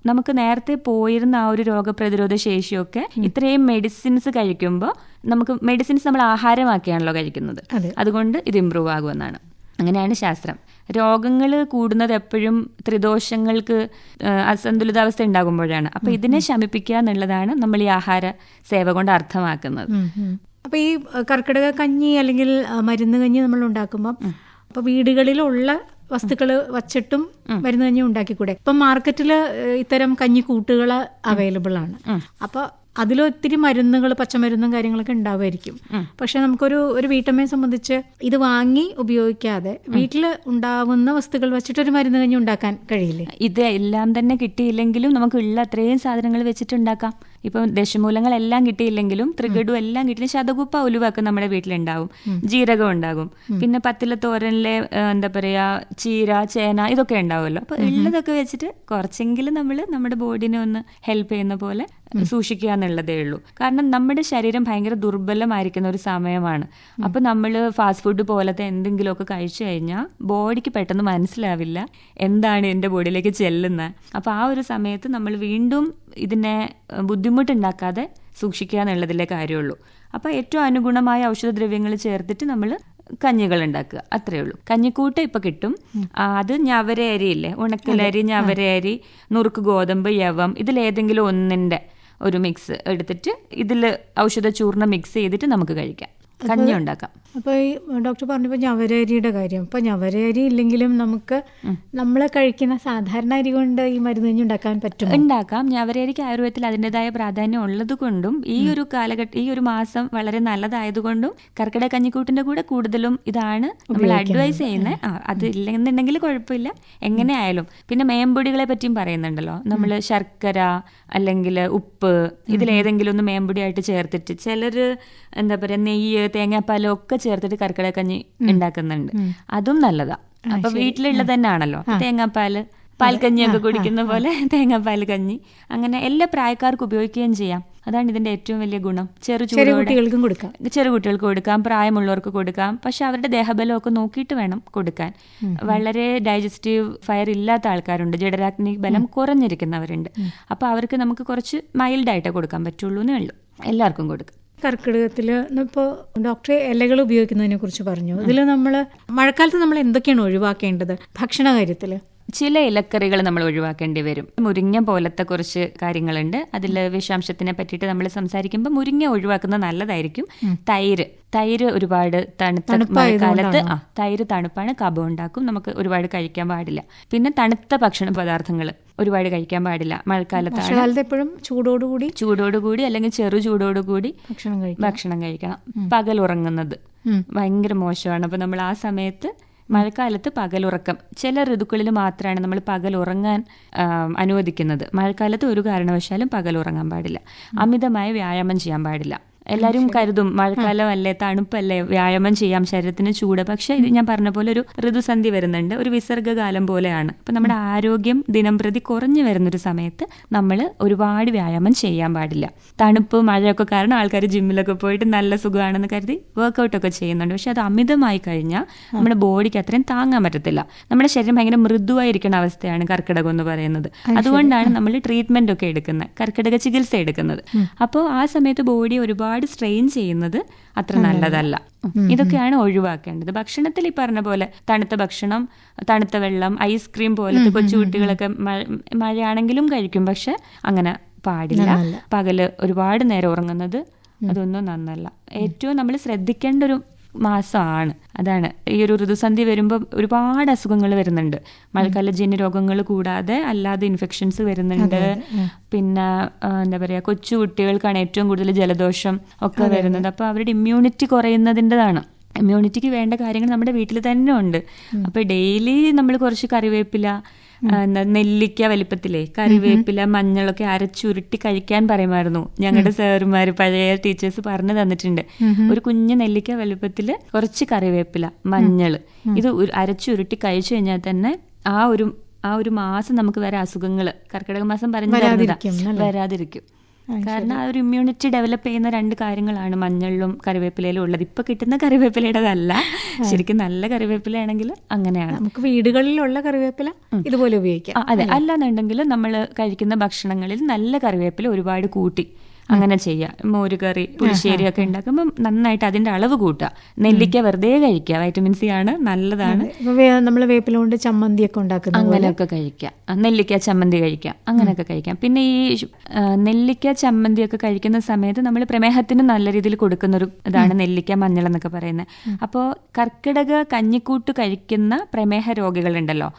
നമുക്ക് നേരത്തെ പോയിരുന്ന ആ ഒരു രോഗപ്രതിരോധ ശേഷിയൊക്കെ ഇത്രയും മെഡിസിൻസ് കഴിക്കുമ്പോൾ നമുക്ക് മെഡിസിൻസ് നമ്മൾ ആഹാരമാക്കിയാണല്ലോ കഴിക്കുന്നത്, അതുകൊണ്ട് ഇത് ഇമ്പ്രൂവ് ആകുമെന്നാണ്. അങ്ങനെയാണ് ശാസ്ത്രം. രോഗങ്ങൾ കൂടുന്നത് എപ്പോഴും ത്രിദോഷങ്ങൾക്ക് അസന്തുലിതാവസ്ഥ ഉണ്ടാകുമ്പോഴാണ്. അപ്പൊ ഇതിനെ ശമിപ്പിക്കുക എന്നുള്ളതാണ് നമ്മൾ ഈ ആഹാര സേവ കൊണ്ട് അർത്ഥമാക്കുന്നത്. അപ്പൊ ഈ കർക്കിടക കഞ്ഞി അല്ലെങ്കിൽ മരുന്ന് കഞ്ഞി നമ്മൾ ഉണ്ടാക്കുമ്പോൾ അപ്പൊ വീടുകളിലുള്ള വസ്തുക്കൾ വച്ചിട്ടും മരുന്ന് കഞ്ഞി ഉണ്ടാക്കിക്കൂടെ? ഇപ്പം മാർക്കറ്റിൽ ഇത്തരം കഞ്ഞിക്കൂട്ടുകൾ അവൈലബിൾ ആണ്. അപ്പൊ അതിലൊത്തിരി മരുന്നുകൾ, പച്ചമരുന്നും കാര്യങ്ങളൊക്കെ ഉണ്ടാവുമായിരിക്കും. പക്ഷെ നമുക്കൊരു വീട്ടമ്മയെ സംബന്ധിച്ച് ഇത് വാങ്ങി ഉപയോഗിക്കാതെ വീട്ടിൽ ഉണ്ടാവുന്ന വസ്തുക്കൾ വെച്ചിട്ടൊരു മരുന്ന് കഞ്ഞി ഉണ്ടാക്കാൻ കഴിയില്ലേ? ഇത് എല്ലാം തന്നെ കിട്ടിയില്ലെങ്കിലും നമുക്ക് ഉള്ള അത്രയും സാധനങ്ങൾ വെച്ചിട്ടുണ്ടാക്കാം. ഇപ്പം ദശമൂലങ്ങളെല്ലാം കിട്ടിയില്ലെങ്കിലും ത്രികടു എല്ലാം കിട്ടിയില്ല, ശതകൂപ്പ, ഉലുവൊക്കെ നമ്മുടെ വീട്ടിലുണ്ടാവും, ജീരകം ഉണ്ടാകും, പിന്നെ 10 ഇല തോരനിലെ എന്താ പറയാ ചീര, ചേന, ഇതൊക്കെ ഉണ്ടാവുമല്ലോ. അപ്പൊ ഉള്ളതൊക്കെ വെച്ചിട്ട് കുറച്ചെങ്കിലും നമ്മൾ നമ്മുടെ ബോഡിനെ ഒന്ന് ഹെൽപ്പ് ചെയ്യുന്ന പോലെ സൂക്ഷിക്കുക എന്നുള്ളതേ ഉള്ളൂ. കാരണം നമ്മുടെ ശരീരം ഭയങ്കര ദുർബലമായിരിക്കുന്ന ഒരു സമയമാണ്. അപ്പൊ നമ്മൾ ഫാസ്റ്റ് ഫുഡ് പോലത്തെ എന്തെങ്കിലുമൊക്കെ കഴിച്ചു കഴിഞ്ഞാൽ ബോഡിക്ക് പെട്ടെന്ന് മനസ്സിലാവില്ല എന്താണ് എൻ്റെ ബോഡിയിലേക്ക് ചെല്ലുന്നത്. അപ്പൊ ആ ഒരു സമയത്ത് നമ്മൾ വീണ്ടും ഇതിനെ ബുദ്ധിമുട്ടുണ്ടാക്കാതെ സൂക്ഷിക്കുക എന്നുള്ളതിലെ കാര്യമുള്ളൂ. അപ്പൊ ഏറ്റവും അനുഗുണമായ ഔഷധദ്രവ്യങ്ങൾ ചേർത്തിട്ട് നമ്മൾ കഞ്ഞികൾ ഉണ്ടാക്കുക, അത്രേ ഉള്ളൂ. കഞ്ഞിക്കൂട്ട് ഇപ്പൊ കിട്ടും. അത് ഞവര അരി ഇല്ലേ, ഉണക്കലരി, ഞവര അരി, നുറുക്ക് ഗോതമ്പ്, യവം, ഇതിലേതെങ്കിലും ഒന്നിന്റെ ഒരു മിക്സ് എടുത്തിട്ട് ഇതിൽ ഔഷധ ചൂർണ്ണം മിക്സ് ചെയ്തിട്ട് നമുക്ക് കഴിക്കാം. കഞ്ഞി ഉണ്ടാക്കാം. അപ്പോൾ ഈ ഡോക്ടർ പറഞ്ഞപ്പോൾ ഞവരരിയുടെ കാര്യം, അപ്പോൾ ഞവരരി ഇല്ലെങ്കിലും നമുക്ക് നമ്മൾ കഴിക്കുന്ന സാധാരണ അരി കൊണ്ട് ഈ മരുന്ന് കഞ്ഞി ഉണ്ടാക്കാൻ പറ്റും? ഉണ്ടാക്കാം. ഞവരരിക്ക് ആയുർവേദത്തിൽ അതിൻ്റെതായ പ്രാധാന്യം ഉള്ളത് കൊണ്ടും ഈ ഒരു കാലഘട്ടം, ഈ ഒരു മാസം വളരെ നല്ലതായതുകൊണ്ടും കർക്കിടക കഞ്ഞിക്കൂട്ടിന്റെ കൂടെ കൂടുതലും ഇതാണ് നമ്മൾ അഡ്വൈസ് ചെയ്യുന്നത്. അത് ഇല്ലെന്നുണ്ടെങ്കിൽ കുഴപ്പമില്ല, എങ്ങനെയായാലും. പിന്നെ മേമ്പൊടികളെ പറ്റിയും പറയുന്നുണ്ടല്ലോ, നമ്മൾ ശർക്കര അല്ലെങ്കിൽ ഉപ്പ് ഇതിലേതെങ്കിലും ഒന്ന് മേമ്പൊടിയായിട്ട് ചേർത്തിട്ട്, ചിലർ എന്താ പറയുക നെയ്യ് തേങ്ങാപ്പാലും ഒക്കെ ചേർത്തിട്ട് കർക്കിടക കഞ്ഞി ഉണ്ടാക്കുന്നുണ്ട്. അതും നല്ലതാ. അപ്പൊ വീട്ടിലുള്ളത് തന്നെയാണല്ലോ, തേങ്ങാപ്പാല് പാൽക്കഞ്ഞിയൊക്കെ കുടിക്കുന്ന പോലെ തേങ്ങാപ്പാൽ കഞ്ഞി, അങ്ങനെ എല്ലാ പ്രായക്കാർക്കും ഉപയോഗിക്കുകയും ചെയ്യാം. അതാണ് ഇതിന്റെ ഏറ്റവും വലിയ ഗുണം. ചെറു കുട്ടികൾക്ക് കൊടുക്കാം, പ്രായമുള്ളവർക്ക് കൊടുക്കാം. പക്ഷെ അവരുടെ ദേഹബലമൊക്കെ നോക്കിയിട്ട് വേണം കൊടുക്കാൻ. വളരെ ഡൈജസ്റ്റീവ് ഫയർ ഇല്ലാത്ത ആൾക്കാരുണ്ട്, ജഠരാഗ്നി ബലം കുറഞ്ഞിരിക്കുന്നവരുണ്ട്. അപ്പൊ അവർക്ക് നമുക്ക് കുറച്ച് മൈൽഡായിട്ടേ കൊടുക്കാൻ പറ്റുള്ളൂ എന്നേ ഉള്ളൂ. എല്ലാവർക്കും കൊടുക്കാം. കർക്കിടകത്തിൽ ഇപ്പോൾ ഡോക്ടറെ ഇലകൾ ഉപയോഗിക്കുന്നതിനെ കുറിച്ച് പറഞ്ഞു. ഇതിൽ നമ്മൾ മഴക്കാലത്ത് നമ്മൾ എന്തൊക്കെയാണ് ഒഴിവാക്കേണ്ടത് ഭക്ഷണ കാര്യത്തിൽ? ചില ഇലക്കറികൾ നമ്മൾ ഒഴിവാക്കേണ്ടി വരും. മുരിങ്ങ പോലത്തെ കുറച്ച് കാര്യങ്ങളുണ്ട്. അതിൽ വിഷാംശത്തിനെ പറ്റിയിട്ട് നമ്മൾ സംസാരിക്കുമ്പോൾ മുരിങ്ങ ഒഴിവാക്കുന്നത് നല്ലതായിരിക്കും. തൈര് ഒരുപാട് തണുത്ത മഴക്കാലത്ത് തൈര് തണുപ്പാണ്, കഫം ഉണ്ടാക്കും, നമുക്ക് ഒരുപാട് കഴിക്കാൻ പാടില്ല. പിന്നെ തണുത്ത ഭക്ഷണ പദാർത്ഥങ്ങൾ ഒരുപാട് കഴിക്കാൻ പാടില്ല മഴക്കാലത്താണ്. എപ്പോഴും ചൂടോടുകൂടി അല്ലെങ്കിൽ ചെറു ചൂടോടുകൂടി ഭക്ഷണം കഴിക്കണം. പകൽ ഉറങ്ങുന്നത് ഭയങ്കര മോശമാണ്. അപ്പൊ നമ്മൾ ആ സമയത്ത് മഴക്കാലത്ത് പകലുറക്കം ചില ഋതുക്കളിൽ മാത്രമാണ് നമ്മൾ പകൽ ഉറങ്ങാൻ അനുവദിക്കുന്നത്. മഴക്കാലത്ത് ഒരു കാരണവശാലും പകൽ ഉറങ്ങാൻ പാടില്ല. അമിതമായ വ്യായാമം ചെയ്യാൻ പാടില്ല. എല്ലാവരും കരുതും മഴക്കാലം അല്ലേ, തണുപ്പല്ലേ, വ്യായാമം ചെയ്യാം, ശരീരത്തിന് ചൂട്. പക്ഷെ ഇത് ഞാൻ പറഞ്ഞ പോലെ ഒരു ഋതുസന്ധി വരുന്നുണ്ട്, ഒരു വിസർഗകാലം പോലെയാണ്. അപ്പൊ നമ്മുടെ ആരോഗ്യം ദിനം പ്രതി കുറഞ്ഞു വരുന്നൊരു സമയത്ത് നമ്മൾ ഒരുപാട് വ്യായാമം ചെയ്യാൻ പാടില്ല. തണുപ്പ് മഴയൊക്കെ കാരണം ആൾക്കാർ ജിമ്മിലൊക്കെ പോയിട്ട് നല്ല സുഖമാണെന്ന് കരുതി വർക്കൗട്ടൊക്കെ ചെയ്യുന്നുണ്ട്. പക്ഷെ അത് അമിതമായി കഴിഞ്ഞാൽ നമ്മുടെ ബോഡിക്ക് അത്രയും താങ്ങാൻ പറ്റത്തില്ല. നമ്മുടെ ശരീരം ഭയങ്കര മൃദുവായിരിക്കുന്ന അവസ്ഥയാണ് കർക്കിടകം എന്ന് പറയുന്നത്. അതുകൊണ്ടാണ് നമ്മൾ ട്രീറ്റ്മെന്റ് ഒക്കെ എടുക്കുന്നത്, കർക്കിടക ചികിത്സ എടുക്കുന്നത്. അപ്പോൾ ആ സമയത്ത് ബോഡി ഒരുപാട് സ്ട്രെയിൻ ചെയ്യുന്നത് അത്ര നല്ലതല്ല. ഇതൊക്കെയാണ് ഒഴിവാക്കേണ്ടത്. ഭക്ഷണത്തിൽ ഈ പറഞ്ഞ പോലെ തണുത്ത ഭക്ഷണം, തണുത്ത വെള്ളം, ഐസ്ക്രീം പോലത്തെ കൊച്ചുകുട്ടികളൊക്കെ മഴയാണെങ്കിലും കഴിക്കും. പക്ഷെ അങ്ങനെ പാടില്ല. പകല് ഒരുപാട് നേരം ഉറങ്ങുന്നത് അതൊന്നും നന്നല്ല. ഏറ്റവും നമ്മൾ ശ്രദ്ധിക്കേണ്ട ഒരു മാസമാണ്. അതാണ് ഈ ഒരു ഋതുസന്ധി വരുമ്പോൾ ഒരുപാട് അസുഖങ്ങൾ വരുന്നുണ്ട്. മഴക്കാലജന്യ രോഗങ്ങൾ കൂടാതെ അല്ലാതെ ഇൻഫെക്ഷൻസ് വരുന്നുണ്ട്. പിന്നെ എന്താ പറയുക, കൊച്ചു കുട്ടികൾക്കാണ് ഏറ്റവും കൂടുതൽ ജലദോഷം ഒക്കെ വരുന്നത്. അപ്പോൾ അവരുടെ ഇമ്മ്യൂണിറ്റി കുറയുന്നതിൻ്റെതാണ്. ഇമ്മ്യൂണിറ്റിക്ക് വേണ്ട കാര്യങ്ങൾ നമ്മുടെ വീട്ടിൽ തന്നെ ഉണ്ട്. അപ്പോൾ ഡെയിലി നമ്മൾ കുറച്ച് കറിവേപ്പില, നെല്ലിക്ക വലിപ്പത്തിലെ കറിവേപ്പില, മഞ്ഞളൊക്കെ അരച്ചുരുട്ടി കഴിക്കാൻ പറയുമായിരുന്നു ഞങ്ങളുടെ സാറുമാര്, പഴയ ടീച്ചേഴ്സ് പറഞ്ഞു തന്നിട്ടുണ്ട്. ഒരു കുഞ്ഞു നെല്ലിക്ക വലിപ്പത്തില് കുറച്ച് കറിവേപ്പില, മഞ്ഞള് ഇത് അരച്ചുരുട്ടി കഴിച്ചു കഴിഞ്ഞാൽ തന്നെ ആ ഒരു മാസം നമുക്ക് വരെ അസുഖങ്ങൾ കർക്കിടക മാസം പറഞ്ഞു വരാതിരിക്കും. കാരണം ആ ഒരു ഇമ്മ്യൂണിറ്റി ഡെവലപ്പ് ചെയ്യുന്ന രണ്ട് കാര്യങ്ങളാണ് മഞ്ഞളിലും കറിവേപ്പിലയിലും ഉള്ളത്. ഇപ്പൊ കിട്ടുന്ന കറിവേപ്പിലയുടേതല്ല, ശരിക്കും നല്ല കറിവേപ്പിലയാണെങ്കിൽ അങ്ങനെയാണ്. നമുക്ക് വീടുകളിലുള്ള കറിവേപ്പില ഇതുപോലെ ഉപയോഗിക്കാം. അതെ, അല്ലാന്നുണ്ടെങ്കിൽ നമ്മൾ കഴിക്കുന്ന ഭക്ഷണങ്ങളിൽ നല്ല കറിവേപ്പില ഒരുപാട് കൂട്ടി അങ്ങനെ ചെയ്യാം. മോരുകറി, പുളിശ്ശേരി ഒക്കെ ഉണ്ടാക്കുമ്പോൾ നന്നായിട്ട് അതിന്റെ അളവ് കൂട്ടുക. നെല്ലിക്ക വെറുതെ കഴിക്കുക, വൈറ്റമിൻ സി ആണ്, നല്ലതാണ്. നമ്മൾ വേപ്പില കൊണ്ട് ചമ്മന്തി ഒക്കെ ഉണ്ടാക്കുന്ന അങ്ങനെയൊക്കെ കഴിക്കാം. നെല്ലിക്ക ചമ്മന്തി കഴിക്കാം, അങ്ങനെയൊക്കെ കഴിക്കാം. പിന്നെ ഈ നെല്ലിക്ക ചമ്മന്തി ഒക്കെ കഴിക്കുന്ന സമയത്ത് നമ്മൾ പ്രമേഹത്തിന് നല്ല രീതിയിൽ കൊടുക്കുന്ന ഒരു ഇതാണ് നെല്ലിക്ക മഞ്ഞൾ എന്നൊക്കെ പറയുന്നത്. അപ്പോൾ കർക്കിടക കഞ്ഞിക്കൂട്ട് കഴിക്കുന്ന പ്രമേഹ രോഗികളുണ്ടല്ലോ,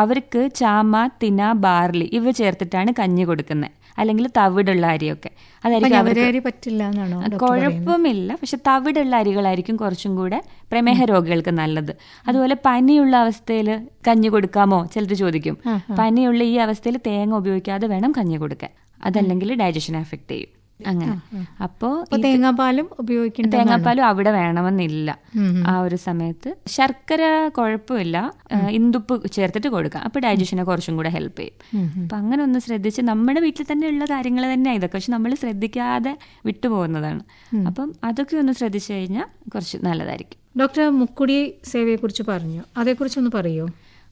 അവർക്ക് ചാമ, തിന, ബാർലി ഇവ ചേർത്തിട്ടാണ് കഞ്ഞി കൊടുക്കുന്നത്. അല്ലെങ്കിൽ തവിടുള്ള അരിയൊക്കെ, അതായിരിക്കും പറ്റില്ല എന്നാണോ? കുഴപ്പമില്ല, പക്ഷെ തവിടുള്ള അരികളായിരിക്കും കുറച്ചും കൂടെ പ്രമേഹ രോഗികൾക്ക് നല്ലത്. അതുപോലെ പനിയുള്ള അവസ്ഥയിൽ കഞ്ഞി കൊടുക്കാമോ ചിലർ ചോദിക്കും. പനിയുള്ള ഈ അവസ്ഥയിൽ തേങ്ങ ഉപയോഗിക്കാതെ വേണം കഞ്ഞി കൊടുക്കാൻ, അതല്ലെങ്കിൽ ഡൈജഷൻ എഫക്ട് ചെയ്യും. അങ്ങനെ അപ്പോൾ തേങ്ങാപ്പാലും അവിടെ വേണമെന്നില്ല. ആ ഒരു സമയത്ത് ശർക്കര കുഴപ്പമില്ല, ഇന്ദുപ്പ് ചേർത്തിട്ട് കൊടുക്കാം. അപ്പൊ ഡൈജഷനെ കുറച്ചും കൂടെ ഹെൽപ്പ് ചെയ്യും. അപ്പൊ അങ്ങനെ ഒന്ന് ശ്രദ്ധിച്ച്, നമ്മുടെ വീട്ടിൽ തന്നെ ഉള്ള കാര്യങ്ങൾ തന്നെയാണ് ഇതൊക്കെ, പക്ഷെ നമ്മൾ ശ്രദ്ധിക്കാതെ വിട്ടുപോകുന്നതാണ്. അപ്പം അതൊക്കെ ഒന്ന് ശ്രദ്ധിച്ചു കഴിഞ്ഞാൽ കുറച്ച് നല്ലതായിരിക്കും. ഡോക്ടർ മുക്കുടി സേവയെ കുറിച്ച് പറഞ്ഞു, അതേക്കുറിച്ചൊന്ന് പറയോ?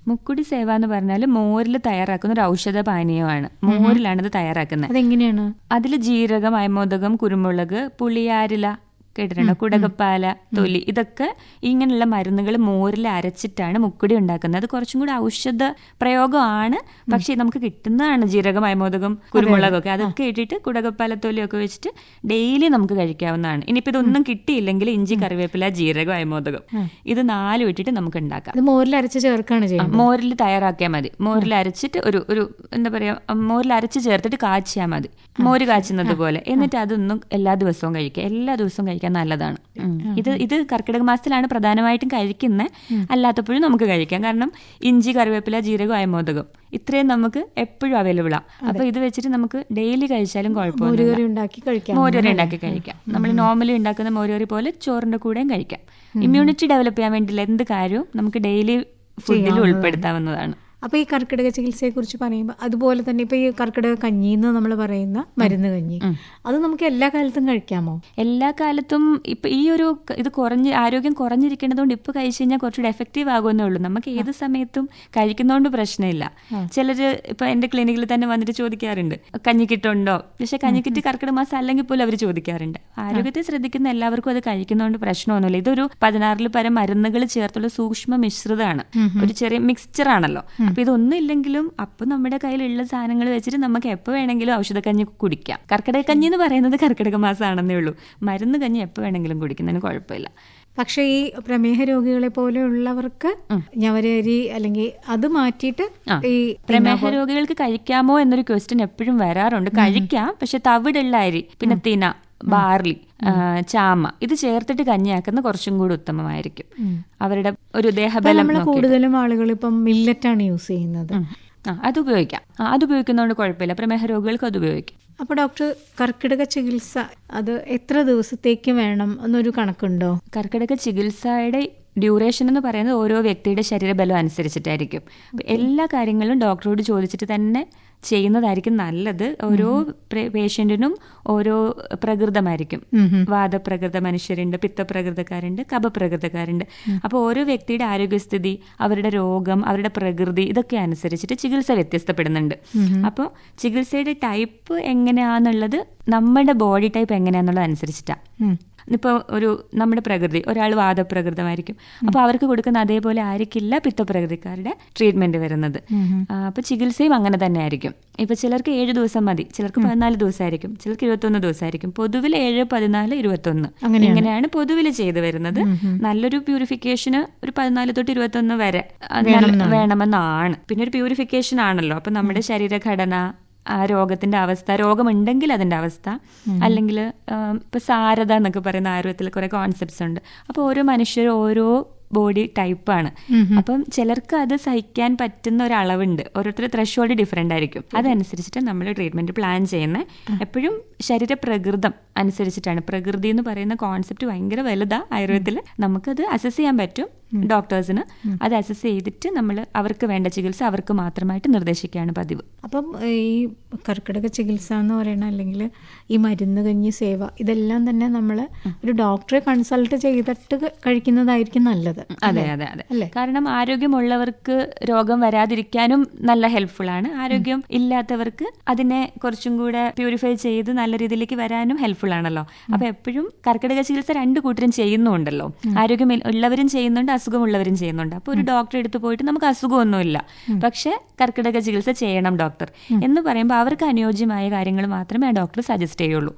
മുക്കുടി സേവ എന്ന് പറഞ്ഞാൽ മോരിൽ തയ്യാറാക്കുന്ന ഒരു ഔഷധ പാനീയമാണ്. മോരിലാണ് ഇത് തയ്യാറാക്കുന്നത്. അതെങ്ങനെയാണ്? അതിൽ ജീരകം, അയമോദകം, കുരുമുളക്, പുളിയാരില, കേട്ടിട്ടുണ്ടോ? കുടകപ്പാല, തൊലി, ഇതൊക്കെ ഇങ്ങനെയുള്ള മരുന്നുകൾ മോരിൽ അരച്ചിട്ടാണ് മുക്കുടി ഉണ്ടാക്കുന്നത്. അത് കുറച്ചും കൂടി ഔഷധ പ്രയോഗമാണ്, പക്ഷേ നമുക്ക് കിട്ടുന്നതാണ് ജീരകം, അയമോദകം, കുരുമുളകൊക്കെ. അതൊക്കെ ഇട്ടിട്ട് കുടകപ്പാല തൊലിയൊക്കെ വെച്ചിട്ട് ഡെയിലി നമുക്ക് കഴിക്കാവുന്നതാണ്. ഇനിയിപ്പോൾ ഇതൊന്നും കിട്ടിയില്ലെങ്കിൽ ഇഞ്ചി, കറിവേപ്പില, ജീരകം, അയമോദകം ഇത് 4 ഇട്ടിട്ട് നമുക്ക് ഉണ്ടാക്കാം. മോരിൽ അരച്ച് ചേർക്കാണ് ചെയ്യുന്നത്. മോരിൽ തയ്യാറാക്കിയാൽ മതി. മോരിൽ അരച്ചിട്ട് ഒരു എന്താ പറയാ, മോരിൽ അരച്ച് ചേർത്തിട്ട് കാച്ചിയാൽ മതി, മോര് കാച്ചുന്നത് പോലെ. എന്നിട്ട് അതൊന്നും എല്ലാ ദിവസവും കഴിക്കുക. എല്ലാ ദിവസവും കഴിക്കാൻ നല്ലതാണ്. ഇത് കർക്കിടക മാസത്തിലാണ് പ്രധാനമായിട്ടും കഴിക്കുന്നത്. അല്ലാത്തപ്പോഴും നമുക്ക് കഴിക്കാം. കാരണം ഇഞ്ചി, കറിവേപ്പില, ജീരകം, അയമോദകം ഇത്രയും നമുക്ക് എപ്പോഴും അവൈലബിൾ ആണ്. അപ്പൊ ഇത് വെച്ചിട്ട് നമുക്ക് ഡെയിലി കഴിച്ചാലും കുഴപ്പമൊന്നുമില്ല. മോരുകറി ഉണ്ടാക്കി കഴിക്കാം. നമ്മൾ നോർമലി ഉണ്ടാക്കുന്ന മോരുകറി പോലെ ചോറിന്റെ കൂടെയും കഴിക്കാം. ഇമ്മ്യൂണിറ്റി ഡെവലപ്പ് ചെയ്യാൻ വേണ്ടിയുള്ള എന്ത് കാര്യവും നമുക്ക് ഡെയിലി ഫുഡിൽ ഉൾപ്പെടുത്താവുന്നതാണ്. അപ്പോൾ ഈ കർക്കിടക ചികിത്സയെ കുറിച്ച് പറയുമ്പോൾ അതുപോലെ തന്നെ ഇപ്പോൾ ഈ കർക്കിടക കഞ്ഞി എന്ന് നമ്മൾ പറയുന്ന മരുന്ന് കഞ്ഞി, അത് നമുക്ക് എല്ലാ കാലത്തും കഴിക്കാമോ? എല്ലാ കാലത്തും ഇപ്പം ഈ ഒരു ഇത് ആരോഗ്യം കുറഞ്ഞിരിക്കുന്നതുകൊണ്ട് ഇപ്പോൾ കഴിച്ചു കഴിഞ്ഞാൽ കുറച്ചുകൂടി എഫക്റ്റീവ് ആകുമെന്നേ ഉള്ളൂ. നമുക്ക് ഏത് സമയത്തും കഴിക്കുന്നതുകൊണ്ട് പ്രശ്നമില്ല. ചിലർ ഇപ്പം എൻ്റെ ക്ലിനിക്കിൽ തന്നെ വന്നിട്ട് ചോദിക്കാറുണ്ട് കഞ്ഞിക്കിട്ടുണ്ടോ. പക്ഷെ കഞ്ഞിക്കിട്ട് കർക്കിടക മാസം അല്ലെങ്കിൽ പോലും അവർ ചോദിക്കാറുണ്ട്. ആരോഗ്യത്തെ ശ്രദ്ധിക്കുന്ന എല്ലാവർക്കും അത് കഴിക്കുന്നതുകൊണ്ട് പ്രശ്നമൊന്നുമില്ല. ഇതൊരു 16 പരം മരുന്നുകൾ ചേർത്തുള്ള സൂക്ഷ്മ മിശ്രിതമാണ്, ഒരു ചെറിയ മിക്സ്ചർ ആണല്ലോ. അപ്പൊ ഇതൊന്നും ഇല്ലെങ്കിലും അപ്പൊ നമ്മുടെ കയ്യിലുള്ള സാധനങ്ങൾ വെച്ചിട്ട് നമുക്ക് എപ്പോൾ വേണമെങ്കിലും ഔഷധക്കഞ്ഞി കുടിക്കാം. കർക്കിടക കഞ്ഞി എന്ന് പറയുന്നത് കർക്കിടക മാസമാണെന്നേ ഉള്ളൂ. മരുന്ന് കഞ്ഞി എപ്പോൾ വേണമെങ്കിലും കുടിക്കുന്നതിന് കുഴപ്പമില്ല. പക്ഷേ ഈ പ്രമേഹ രോഗികളെ പോലെയുള്ളവർക്ക് ഞവരരി അല്ലെങ്കിൽ അത് മാറ്റിയിട്ട് ഈ പ്രമേഹ രോഗികൾക്ക് കഴിക്കാമോ എന്നൊരു ക്വസ്റ്റ്യൻ എപ്പോഴും വരാറുണ്ട്. കഴിക്കാം, പക്ഷെ തവിടുള്ള അരി, പിന്നെ തിന, ബാർലി, ചാമ ഇത് ചേർത്തിട്ട് കഞ്ഞിയാക്കുന്ന കുറച്ചും കൂടി ഉത്തമമായിരിക്കും. അവരുടെ ഒരു ദേഹബലം. കൂടുതലും ആളുകൾ ഇപ്പം മില്ലറ്റാണ് യൂസ് ചെയ്യുന്നത്. അത് ഉപയോഗിക്കാം. അത് ഉപയോഗിക്കുന്നതുകൊണ്ട് കുഴപ്പമില്ല. പ്രമേഹ രോഗികൾക്ക് അത് ഉപയോഗിക്കാം. അപ്പോൾ ഡോക്ടർ, കർക്കിടക ചികിത്സ അത് എത്ര ദിവസത്തേക്ക് വേണം എന്നൊരു കണക്കുണ്ടോ? കർക്കിടക ചികിത്സയുടെ ഡ്യൂറേഷൻ എന്ന് പറയുന്നത് ഓരോ വ്യക്തിയുടെ ശരീരബലം അനുസരിച്ചിട്ടായിരിക്കും. എല്ലാ കാര്യങ്ങളും ഡോക്ടറോട് ചോദിച്ചിട്ട് തന്നെ ചെയ്യുന്നതായിരിക്കും നല്ലത്. ഓരോ പേഷ്യന്റിനും ഓരോ പ്രകൃതമായിരിക്കും. വാദപ്രകൃത മനുഷ്യരുണ്ട്, പിത്തപ്രകൃതക്കാരുണ്ട്, കഫപ്രകൃതക്കാരുണ്ട്. അപ്പോൾ ഓരോ വ്യക്തിയുടെ ആരോഗ്യസ്ഥിതി, അവരുടെ രോഗം, അവരുടെ പ്രകൃതി ഇതൊക്കെ അനുസരിച്ചിട്ട് ചികിത്സ വ്യത്യസ്തപ്പെടുന്നുണ്ട്. അപ്പോൾ ചികിത്സയുടെ ടൈപ്പ് എങ്ങനെയാണെന്നുള്ളത് നമ്മുടെ ബോഡി ടൈപ്പ് എങ്ങനെയാണെന്നുള്ളത് അനുസരിച്ചിട്ടാണ്. ഇപ്പോൾ നമ്മുടെ പ്രകൃതി, ഒരാൾ വാദപ്രകൃതമായിരിക്കും, അപ്പോൾ അവർക്ക് കൊടുക്കുന്ന അതേപോലെ ആയിരിക്കില്ല പിത്തപ്രകൃതിക്കാരുടെ ട്രീറ്റ്മെന്റ് വരുന്നത്. അപ്പോൾ ചികിത്സയും അങ്ങനെ തന്നെ ആയിരിക്കും. ഇപ്പൊ ചിലർക്ക് 7 ദിവസം മതി, ചിലർക്ക് 14 ദിവസമായിരിക്കും, ചിലർക്ക് 21 ദിവസമായിരിക്കും. പൊതുവിൽ 7, 14, 21 ഇങ്ങനെയാണ് പൊതുവിൽ ചെയ്തു വരുന്നത്. നല്ലൊരു പ്യൂരിഫിക്കേഷന് ഒരു 14 തൊട്ട് 21 വരെ വേണമെന്നാണ്. പിന്നെ ഒരു പ്യൂരിഫിക്കേഷൻ ആണല്ലോ. അപ്പൊ നമ്മുടെ ശരീരഘടന, ആ രോഗത്തിന്റെ അവസ്ഥ, രോഗമുണ്ടെങ്കിൽ അതിന്റെ അവസ്ഥ, അല്ലെങ്കിൽ ഇപ്പൊ സാരത എന്നൊക്കെ പറയുന്ന ആയുർവേദത്തിൽ കുറെ കോൺസെപ്റ്റ്സ് ഉണ്ട്. അപ്പോൾ ഓരോ മനുഷ്യരും ഓരോ ബോഡി ടൈപ്പാണ്. അപ്പം ചിലർക്ക് അത് സഹിക്കാൻ പറ്റുന്ന ഒരളവുണ്ട്. ഓരോരുത്തരുടെ ത്രഷോൾഡ് ഡിഫറെന്റ് ആയിരിക്കും. അതനുസരിച്ചിട്ട് നമ്മൾ ട്രീറ്റ്മെന്റ് പ്ലാൻ ചെയ്യുന്നത്. എപ്പോഴും ശരീരപ്രകൃതം അനുസരിച്ചിട്ടാണ്. പ്രകൃതി എന്ന് പറയുന്ന കോൺസെപ്റ്റ് ഭയങ്കര വലുതാ ആയുർവേദത്തിൽ. നമുക്കത് അസസ് ചെയ്യാൻ പറ്റും. ഡോക്ടേഴ്സിന് അത് അസസ് ചെയ്തിട്ട് നമ്മൾ അവർക്ക് വേണ്ട ചികിത്സ അവർക്ക് മാത്രമായിട്ട് നിർദ്ദേശിക്കുകയാണ് പതിവ്. അപ്പം ഈ കർക്കിടക ചികിത്സ എന്ന് പറയുന്ന, അല്ലെങ്കിൽ ഈ മരുന്ന് കഞ്ഞി സേവ, ഇതെല്ലാം തന്നെ നമ്മൾ ഒരു ഡോക്ടറെ കൺസൾട്ട് ചെയ്തിട്ട് കഴിക്കുന്നതായിരിക്കും നല്ലത്. അതെ അതെ അതെ. കാരണം ആരോഗ്യമുള്ളവർക്ക് രോഗം വരാതിരിക്കാനും നല്ല ഹെൽപ്ഫുൾ ആണ്. ആരോഗ്യം ഇല്ലാത്തവർക്ക് അതിനെ കുറച്ചും കൂടെ പ്യൂരിഫൈ ചെയ്ത് നല്ല രീതിയിലേക്ക് വരാനും ഹെൽപ്ഫുൾ ആണല്ലോ. അപ്പൊ എപ്പോഴും കർക്കിടക ചികിത്സ 2 കൂട്ടരും ചെയ്യുന്നുണ്ടല്ലോ. ആരോഗ്യം ഉള്ളവരും ചെയ്യുന്നുണ്ട്, അസുഖമുള്ളവരും ചെയ്യുന്നുണ്ട്. അപ്പോൾ ഒരു ഡോക്ടറെ അടുത്ത് പോയിട്ട് നമുക്ക് അസുഖമൊന്നുമില്ല, പക്ഷെ കർക്കിടക ചികിത്സ ചെയ്യണം ഡോക്ടർ എന്ന് പറയുമ്പോൾ അവർക്ക് അനുയോജ്യമായ കാര്യങ്ങൾ മാത്രമേ ആ ഡോക്ടർ സജസ്റ്റ് ചെയ്യുള്ളൂ.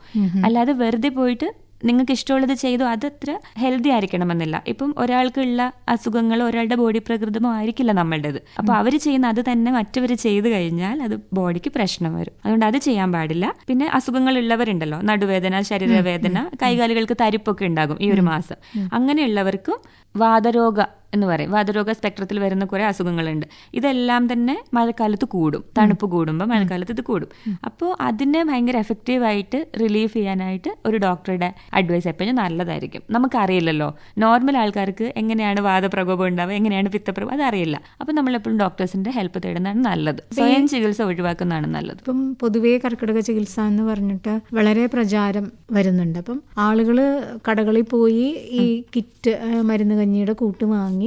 അല്ലാതെ വെറുതെ പോയിട്ട് നിങ്ങൾക്ക് ഇഷ്ടമുള്ളത് ചെയ്തു അതത്ര ഹെൽത്തി ആയിരിക്കണമെന്നില്ല. ഇപ്പം ഒരാൾക്കുള്ള അസുഖങ്ങളോ ഒരാളുടെ ബോഡി പ്രകൃതമോ ആയിരിക്കില്ല നമ്മളുടേത്. അപ്പോൾ അവർ ചെയ്യുന്ന അത് തന്നെ മറ്റവർ ചെയ്ത് കഴിഞ്ഞാൽ അത് ബോഡിക്ക് പ്രശ്നം വരും. അതുകൊണ്ട് അത് ചെയ്യാൻ പാടില്ല. പിന്നെ അസുഖങ്ങൾ ഉള്ളവരുണ്ടല്ലോ, നടുവേദന, ശരീരവേദന, കൈകാലുകൾക്ക് തരിപ്പൊക്കെ ഉണ്ടാകും ഈ ഒരു മാസം. അങ്ങനെയുള്ളവർക്കും വാതരോഗ എന്ന് പറയും, വാതരോഗ സ്പെക്ട്രത്തിൽ വരുന്ന കുറെ അസുഖങ്ങളുണ്ട്. ഇതെല്ലാം തന്നെ മഴക്കാലത്ത് കൂടും. തണുപ്പ് കൂടുമ്പോൾ മഴക്കാലത്ത് ഇത് കൂടും. അപ്പോൾ അതിനെ ഭയങ്കര എഫക്റ്റീവായിട്ട് റിലീഫ് ചെയ്യാനായിട്ട് ഒരു ഡോക്ടറുടെ അഡ്വൈസ് എപ്പോഴും നല്ലതായിരിക്കും. നമുക്കറിയില്ലല്ലോ, നോർമൽ ആൾക്കാർക്ക് എങ്ങനെയാണ് വാദപ്രകോപം ഉണ്ടാവുക, എങ്ങനെയാണ് പിത്തപ്രകോപം, അതറിയില്ല. അപ്പം നമ്മളെപ്പോഴും ഡോക്ടേഴ്സിന്റെ ഹെൽപ്പ് തേടുന്നതാണ് നല്ലത്. സ്വയം ചികിത്സ ഒഴിവാക്കുന്നതാണ് നല്ലത്. ഇപ്പം പൊതുവേ കർക്കിടക ചികിത്സ എന്ന് പറഞ്ഞിട്ട് വളരെ പ്രചാരം വരുന്നുണ്ട്. അപ്പം ആളുകൾ കടകളിൽ പോയി ഈ കിറ്റ് മരുന്ന് കഞ്ഞിയുടെ കൂട്ട് വാങ്ങി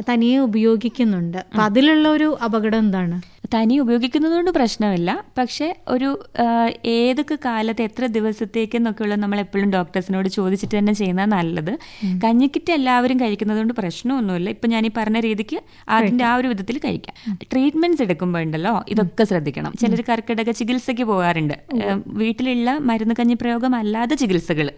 തനിയെ ഉപയോഗിക്കുന്നുണ്ട്. അപ്പൊ അതിലുള്ള ഒരു അപകടം എന്താണ്? തനി ഉപയോഗിക്കുന്നതുകൊണ്ട് പ്രശ്നമില്ല. പക്ഷെ ഒരു ഏതൊക്കെ കാലത്ത് എത്ര ദിവസത്തേക്കെന്നൊക്കെയുള്ള നമ്മൾ എപ്പോഴും ഡോക്ടേഴ്സിനോട് ചോദിച്ചിട്ട് തന്നെ ചെയ്യുന്നത് നല്ലത്. കഞ്ഞിക്കിറ്റ് എല്ലാവരും കഴിക്കുന്നതുകൊണ്ട് പ്രശ്നമൊന്നുമില്ല. ഇപ്പം ഞാൻ ഈ പറഞ്ഞ രീതിക്ക് അതിൻ്റെ ആ ഒരു വിധത്തിൽ കഴിക്കാം. ട്രീറ്റ്മെന്റ്സ് എടുക്കുമ്പോൾ ഉണ്ടല്ലോ ഇതൊക്കെ ശ്രദ്ധിക്കണം. ചിലർ കർക്കിടക ചികിത്സയ്ക്ക് പോകാറുണ്ട്. വീട്ടിലുള്ള മരുന്ന് കഞ്ഞി പ്രയോഗം അല്ലാതെ ചികിത്സകൾ,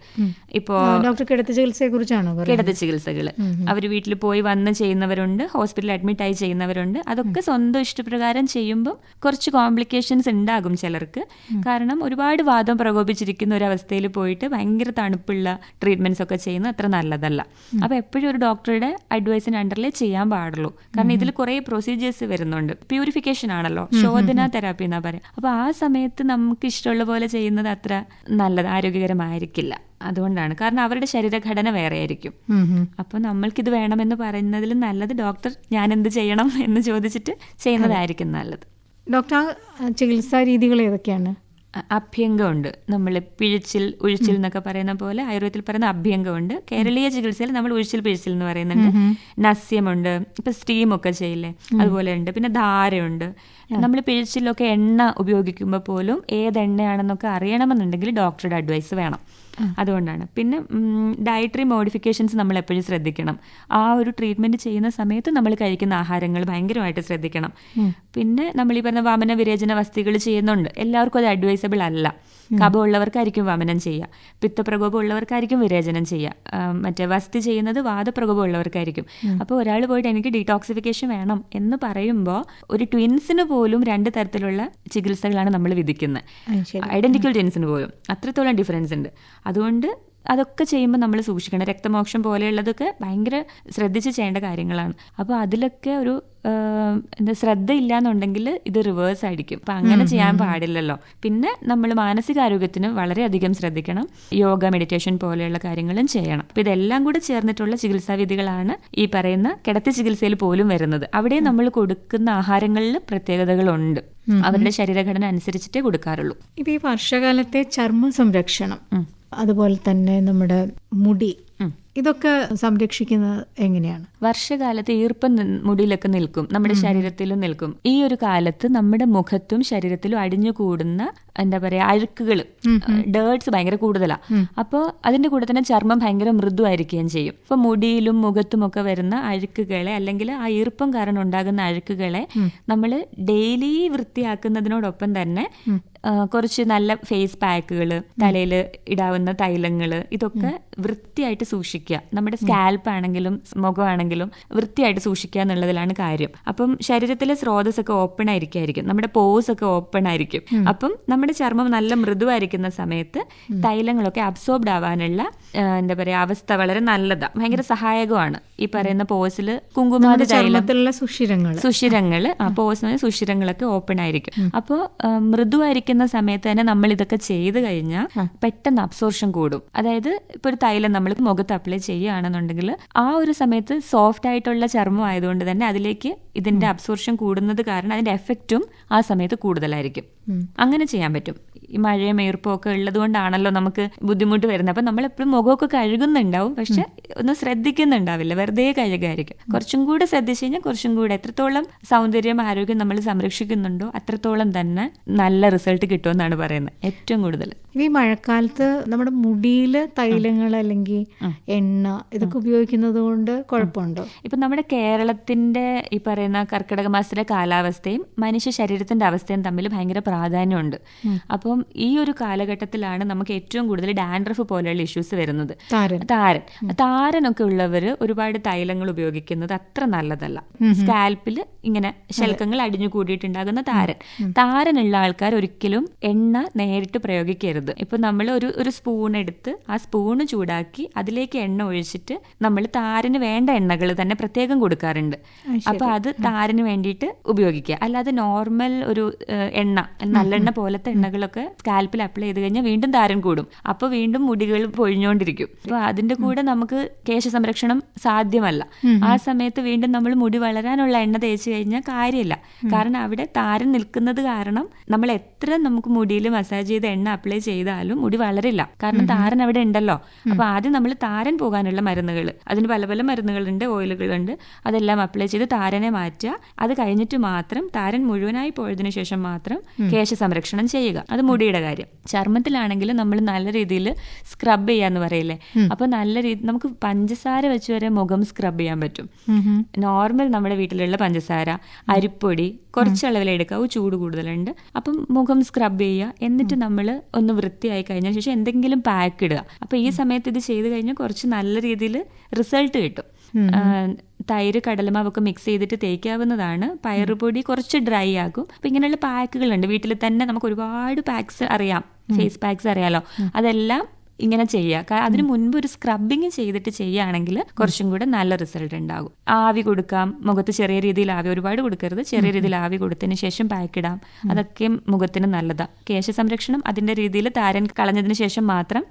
ഇപ്പോൾ കിടത്തി ചികിത്സയെ കുറിച്ചാണോ? കിടത്തി ചികിത്സകൾ അവർ വീട്ടിൽ പോയി വന്ന് ചെയ്യുന്നവരുണ്ട്, ഹോസ്പിറ്റലിൽ അഡ്മിറ്റ് ആയി ചെയ്യുന്നവരുണ്ട്. അതൊക്കെ സ്വന്തം ഇഷ്ടപ്രകാരം ചെയ്യുമ്പോൾ കുറച്ച് കോംപ്ലിക്കേഷൻസ് ഉണ്ടാകും ചിലർക്ക്. കാരണം ഒരുപാട് വാദം പ്രകോപിച്ചിരിക്കുന്ന ഒരു അവസ്ഥയിൽ പോയിട്ട് ഭയങ്കര തണുപ്പുള്ള ട്രീറ്റ്മെന്റ്സ് ഒക്കെ ചെയ്യുന്നത് അത്ര നല്ലതല്ല. അപ്പോൾ എപ്പോഴും ഒരു ഡോക്ടറുടെ അഡ്വൈസിന് അണ്ടറിലേ ചെയ്യാൻ പാടുള്ളൂ. കാരണം ഇതിൽ കുറേ പ്രൊസീജിയേഴ്സ് വരുന്നുണ്ട്. പ്യൂരിഫിക്കേഷൻ ആണല്ലോ, ശോധന തെറാപ്പി എന്നാ പറയാം. അപ്പോൾ ആ സമയത്ത് നമുക്ക് ഇഷ്ടമുള്ള പോലെ ചെയ്യുന്നത് അത്ര നല്ലത്, ആരോഗ്യകരമായിരിക്കില്ല. അതുകൊണ്ടാണ്. കാരണം അവരുടെ ശരീരഘടന വേറെ ആയിരിക്കും. അപ്പോൾ നമ്മൾക്കിത് വേണമെന്ന് പറയുന്നതിൽ നല്ലത് ഡോക്ടർ ഞാൻ എന്ത് ചെയ്യണം എന്ന് ചോദിച്ചിട്ട് ചെയ്യുന്നതായിരിക്കും നല്ലത്. ഡോക്ടർ, ചികിത്സാ രീതികൾ ഏതൊക്കെയാണ്? അഭ്യംഗമുണ്ട്, നമ്മൾ പിഴിച്ചിൽ ഉഴിച്ചിൽ എന്നൊക്കെ പറയുന്ന പോലെ ആയുർവേദത്തിൽ പറയുന്ന അഭ്യംഗമുണ്ട്. കേരളീയ ചികിത്സയിൽ നമ്മൾ ഉഴിച്ചിൽ പിഴിച്ചിൽ എന്ന് പറയുന്നുണ്ട്. നസ്യമുണ്ട്, ഇപ്പൊ സ്റ്റീമൊക്കെ ചെയ്യില്ലേ, അതുപോലെ ഉണ്ട്. പിന്നെ ധാരയുണ്ട്. നമ്മൾ പിഴിച്ചിലൊക്കെ എണ്ണ ഉപയോഗിക്കുമ്പോൾ പോലും ഏത് എണ്ണയാണെന്നൊക്കെ അറിയണമെന്നുണ്ടെങ്കിൽ ഡോക്ടറുടെ അഡ്വൈസ് വേണം. അതുകൊണ്ടാണ്. പിന്നെ ഡയറ്ററി മോഡിഫിക്കേഷൻസ് നമ്മൾ എപ്പോഴും ശ്രദ്ധിക്കണം. ആ ഒരു ട്രീറ്റ്മെന്റ് ചെയ്യുന്ന സമയത്ത് നമ്മൾ കഴിക്കുന്ന ആഹാരങ്ങൾ ഭയങ്കരമായിട്ട് ശ്രദ്ധിക്കണം. പിന്നെ നമ്മൾ ഈ പറഞ്ഞ വമന വിരേചന വസ്തുക്കൾ ചെയ്യുന്നുണ്ട്. എല്ലാവർക്കും അത് അഡ്വൈസബിൾ അല്ല. കഫമുള്ളവർക്കായിരിക്കും വമനം ചെയ്യുക, പിത്തപ്രകോപം ഉള്ളവർക്കായിരിക്കും വിരേചനം ചെയ്യുക, മറ്റേ വസ്തി ചെയ്യുന്നത് വാദപ്രകോപം ഉള്ളവർക്കായിരിക്കും. അപ്പോൾ ഒരാൾ പോയിട്ട് എനിക്ക് ഡീടോക്സിഫിക്കേഷൻ വേണം എന്ന് പറയുമ്പോൾ ഒരു ട്വിൻസിന് പോലും 2 തരത്തിലുള്ള ചികിത്സകളാണ് നമ്മൾ വിധിക്കുന്നത്. ഐഡന്റിക്കൽ ട്വിൻസിന് പോലും അത്രത്തോളം ഡിഫറൻസ് ഉണ്ട്. അതുകൊണ്ട് അതൊക്കെ ചെയ്യുമ്പോൾ നമ്മൾ സൂക്ഷിക്കണം. രക്തമോക്ഷം പോലെയുള്ളതൊക്കെ ഭയങ്കര ശ്രദ്ധിച്ച് ചെയ്യേണ്ട കാര്യങ്ങളാണ്. അപ്പോൾ അതിലൊക്കെ ഒരു ശ്രദ്ധ ഇല്ലാന്നുണ്ടെങ്കിൽ ഇത് റിവേഴ്സ് ആയിരിക്കും. അപ്പം അങ്ങനെ ചെയ്യാൻ പാടില്ലല്ലോ. പിന്നെ നമ്മൾ മാനസികാരോഗ്യത്തിന് വളരെയധികം ശ്രദ്ധിക്കണം. യോഗ, മെഡിറ്റേഷൻ പോലെയുള്ള കാര്യങ്ങളും ചെയ്യണം. അപ്പം ഇതെല്ലാം കൂടെ ചേർന്നിട്ടുള്ള ചികിത്സാ വിധികളാണ് ഈ പറയുന്ന കിടത്തി ചികിത്സയിൽ പോലും വരുന്നത്. അവിടെ നമ്മൾ കൊടുക്കുന്ന ആഹാരങ്ങളിൽ പ്രത്യേകതകളുണ്ട്. അവരുടെ ശരീരഘടന അനുസരിച്ചിട്ടേ കൊടുക്കാറുള്ളൂ. ഇപ്പം ഈ വർഷകാലത്തെ ചർമ്മ സംരക്ഷണം, അതുപോലെ തന്നെ നമ്മുടെ മുടി, ഇതൊക്കെ സംരക്ഷിക്കുന്നത് എങ്ങനെയാണ്? വർഷകാലത്ത് ഈർപ്പം മുടിയിലൊക്കെ നിൽക്കും, നമ്മുടെ ശരീരത്തിലും നിൽക്കും. ഈ ഒരു കാലത്ത് നമ്മുടെ മുഖത്തും ശരീരത്തിലും അടിഞ്ഞുകൂടുന്ന എന്താ പറയാ അഴുക്കുകൾ, ഡേർട്സ് ഭയങ്കര കൂടുതലാണ്. അപ്പോൾ അതിന്റെ കൂടെ തന്നെ ചർമ്മം ഭയങ്കര മൃദുവായിരിക്കുകയും ചെയ്യും. ഇപ്പൊ മുടിയിലും മുഖത്തും ഒക്കെ വരുന്ന അഴുക്കുകളെ, അല്ലെങ്കിൽ ആ ഈർപ്പം കാരണം ഉണ്ടാകുന്ന അഴുക്കുകളെ നമ്മൾ ഡെയിലി വൃത്തിയാക്കുന്നതിനോടൊപ്പം തന്നെ കുറച്ച് നല്ല ഫേസ് പാക്കുകൾ, തലയിൽ ഇടാവുന്ന തൈലങ്ങൾ, ഇതൊക്കെ വൃത്തിയായിട്ട് സൂക്ഷിക്കുക. നമ്മുടെ സ്കാൽപ്പ് ആണെങ്കിലും മുഖമാണെങ്കിലും വൃത്തിയായിട്ട് സൂക്ഷിക്കുക എന്നുള്ളതിലാണ് കാര്യം. അപ്പം ശരീരത്തിലെ സ്രോതസ്സൊക്കെ ഓപ്പൺ ആയിരിക്കും, നമ്മുടെ പോസ് ഒക്കെ ഓപ്പൺ ആയിരിക്കും. അപ്പം നമ്മുടെ ചർമ്മം നല്ല മൃദുവായിരിക്കുന്ന സമയത്ത് തൈലങ്ങളൊക്കെ അബ്സോർബ്ഡ് ആവാനുള്ള എന്താ പറയാ അവസ്ഥ വളരെ നല്ലതാണ്, ഭയങ്കര സഹായകമാണ്. ഈ പറയുന്ന പോസിൽ കുങ്കുമാതി തൈലത്തിലുള്ള സുഷിരങ്ങൾ പോസിന് സുഷിരങ്ങളൊക്കെ ഓപ്പൺ ആയിരിക്കും. അപ്പോൾ മൃദുവായിരിക്കുന്ന സമയത്ത് തന്നെ നമ്മൾ ഇതൊക്കെ ചെയ്ത് കഴിഞ്ഞാൽ പെട്ടെന്ന് അബ്സോർഷൻ കൂടും. അതായത് ഇപ്പൊ ഒരു തൈലം നമ്മൾ മുഖത്ത് അപ്ലൈ ചെയ്യുകയാണെന്നുണ്ടെങ്കിൽ ആ ഒരു സമയത്ത് സോഫ്റ്റ് ആയിട്ടുള്ള ചർമ്മം ആയതുകൊണ്ട് തന്നെ അതിലേക്ക് ഇതിന്റെ അബ്സോർഷൻ കൂടുന്നത് കാരണം അതിന്റെ എഫക്റ്റും ആ സമയത്ത് കൂടുതലായിരിക്കും. അങ്ങനെ ചെയ്യാൻ പറ്റും. ഈ മഴയും ഈർപ്പവും ഒക്കെ ഉള്ളത് കൊണ്ടാണല്ലോ നമുക്ക് ബുദ്ധിമുട്ട് വരുന്നത്. അപ്പൊ നമ്മൾ എപ്പോഴും മുഖമൊക്കെ കഴുകുന്നുണ്ടാവും, പക്ഷെ ഒന്നും ശ്രദ്ധിക്കുന്നുണ്ടാവില്ല, വെറുതെ കഴുകായിരിക്കും. കുറച്ചും കൂടെ ശ്രദ്ധിച്ചു കഴിഞ്ഞാൽ കുറച്ചും കൂടെ എത്രത്തോളം സൗന്ദര്യം ആരോഗ്യം നമ്മൾ സംരക്ഷിക്കുന്നുണ്ടോ അത്രത്തോളം തന്നെ നല്ല റിസൾട്ട് കിട്ടുമെന്നാണ് പറയുന്നത് ഏറ്റവും കൂടുതൽ. ഈ മഴക്കാലത്ത് നമ്മുടെ മുടിയിൽ തൈലങ്ങൾ അല്ലെങ്കിൽ എണ്ണ ഇതൊക്കെ ഉപയോഗിക്കുന്നത് കൊണ്ട് കുഴപ്പമുണ്ടോ? ഇപ്പൊ നമ്മുടെ കേരളത്തിന്റെ ഈ പറയുന്ന കർക്കിടക മാസത്തിലെ കാലാവസ്ഥയും മനുഷ്യ ശരീരത്തിന്റെ അവസ്ഥയും തമ്മിൽ ഭയങ്കര പ്രാധാന്യമുണ്ട്. അപ്പം ഈ ഒരു കാലഘട്ടത്തിലാണ് നമുക്ക് ഏറ്റവും കൂടുതൽ ഡാൻഡ്രഫ് പോലെയുള്ള ഇഷ്യൂസ് വരുന്നത്. താരനൊക്കെ ഉള്ളവര് ഒരുപാട് തൈലങ്ങൾ ഉപയോഗിക്കുന്നത് അത്ര നല്ലതല്ല. സ്കാൽപ്പിൽ ഇങ്ങനെ ശൽക്കങ്ങൾ അടിഞ്ഞു കൂടിയിട്ടുണ്ടാകുന്ന താരനുള്ള ആൾക്കാർ ഒരിക്കലും എണ്ണ നേരിട്ട് പ്രയോഗിക്കരുത്. ഇപ്പൊ നമ്മൾ ഒരു സ്പൂൺ എടുത്ത് ആ സ്പൂണ് ചൂടാക്കി അതിലേക്ക് എണ്ണ ഒഴിച്ചിട്ട് നമ്മൾ താരന് വേണ്ട എണ്ണകൾ തന്നെ പ്രത്യേകം കൊടുക്കാറുണ്ട്. അപ്പൊ അത് താരന് വേണ്ടിയിട്ട് ഉപയോഗിക്കുക. അല്ലാതെ നോർമൽ ഒരു എണ്ണ, നല്ലെണ്ണ പോലത്തെ എണ്ണകളൊക്കെ സ്കാൽപ്പിൽ അപ്ലൈ ചെയ്ത് കഴിഞ്ഞാൽ വീണ്ടും താരൻ കൂടും. അപ്പോൾ വീണ്ടും മുടികൾ പൊഴിഞ്ഞുകൊണ്ടിരിക്കും. അപ്പൊ അതിന്റെ കൂടെ നമുക്ക് കേശ സംരക്ഷണം സാധ്യമല്ല. ആ സമയത്ത് വീണ്ടും നമ്മൾ മുടി വളരാനുള്ള എണ്ണ തേച്ച് കഴിഞ്ഞാൽ കാര്യമില്ല. കാരണം അവിടെ താരൻ നിൽക്കുന്നത് കാരണം നമ്മൾ എത്ര എത്ര നമുക്ക് മുടിയിൽ മസാജ് ചെയ്ത് എണ്ണ അപ്ലൈ ചെയ്താലും മുടി വളരില്ല. കാരണം താരൻ അവിടെ ഉണ്ടല്ലോ. അപ്പൊ ആദ്യം നമ്മൾ താരൻ പോകാനുള്ള മരുന്നുകൾ, അതിന് പല പല മരുന്നുകളുണ്ട്, ഓയിലുകളുണ്ട്, അതെല്ലാം അപ്ലൈ ചെയ്ത് താരനെ മാറ്റുക. അത് കഴിഞ്ഞിട്ട് മാത്രം താരൻ മുഴുവനായി പോയതിനു ശേഷം മാത്രം കേശ സംരക്ഷണം ചെയ്യുക. അത് മുടിയുടെ കാര്യം. ചർമ്മത്തിലാണെങ്കിൽ നമ്മൾ നല്ല രീതിയിൽ സ്ക്രബ് ചെയ്യാന്ന് പറയില്ലേ, അപ്പൊ നല്ല രീതി നമുക്ക് പഞ്ചസാര വെച്ച് വരെ മുഖം സ്ക്രബ് ചെയ്യാൻ പറ്റും. നോർമൽ നമ്മുടെ വീട്ടിലുള്ള പഞ്ചസാര, അരിപ്പൊടി കുറച്ച് അളവിൽ എടുക്കാവൂ, ചൂട് കൂടുതലുണ്ട്. അപ്പം മുഖം സ്ക്രബ് ചെയ്യുക. എന്നിട്ട് നമ്മൾ ഒന്ന് വൃത്തിയായി കഴിഞ്ഞ ശേഷം എന്തെങ്കിലും പാക്ക് ഇടുക. അപ്പൊ ഈ സമയത്ത് ഇത് ചെയ്ത് കഴിഞ്ഞാൽ കുറച്ച് നല്ല രീതിയിൽ റിസൾട്ട് കിട്ടും. തൈര്, കടലമാവൊക്കെ മിക്സ് ചെയ്തിട്ട് തേക്കാവുന്നതാണ്. പയറുപൊടി കുറച്ച് ഡ്രൈ ആകും. അപ്പൊ ഇങ്ങനെയുള്ള പാക്കുകളുണ്ട് വീട്ടിൽ തന്നെ. നമുക്ക് ഒരുപാട് പാക്സ് അറിയാം, ഫേസ് പാക്സ് അറിയാലോ. അതെല്ലാം ഇങ്ങനെ ചെയ്യുക. അതിന് മുൻപ് ഒരു സ്ക്രബിങ് ചെയ്തിട്ട് ചെയ്യുകയാണെങ്കിൽ കുറച്ചും കൂടെ നല്ല റിസൾട്ട് ഉണ്ടാകും. ആവി കൊടുക്കാം മുഖത്ത്, ചെറിയ രീതിയിൽ ആവി, ഒരുപാട് കൊടുക്കരുത്, ചെറിയ രീതിയിൽ ആവി കൊടുത്തതിന് ശേഷം പാക്ക് ഇടാം. അതൊക്കെ മുഖത്തിന് നല്ലതാണ്. കേശ സംരക്ഷണം അതിന്റെ രീതിയിൽ താരൻ കളഞ്ഞതിന് ശേഷം മാത്രം.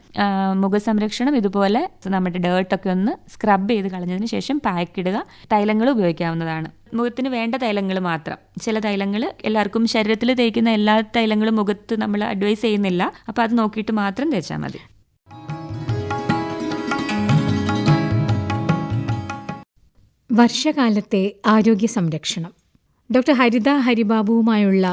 മുഖ സംരക്ഷണം ഇതുപോലെ നമ്മുടെ ഡേർട്ടൊക്കെ ഒന്ന് സ്ക്രബ് ചെയ്ത് കളഞ്ഞതിന് ശേഷം പാക്ക് ഇടുക. തൈലങ്ങൾ ഉപയോഗിക്കാവുന്നതാണ്. മുഖത്തിന് വേണ്ട തൈലങ്ങൾ മാത്രം. ചില തൈലങ്ങൾ എല്ലാവർക്കും ശരീരത്തിൽ തേക്കുന്ന എല്ലാ തൈലങ്ങളും മുഖത്ത് നമ്മൾ അഡ്വൈസ് ചെയ്യുന്നില്ല. അപ്പൊ അത് നോക്കിയിട്ട് മാത്രം തേച്ചാൽ മതി. വർഷകാലത്തെ ആരോഗ്യ സംരക്ഷണം. ഡോക്ടർ ഹരിത ഹരിബാബുവുമായുള്ള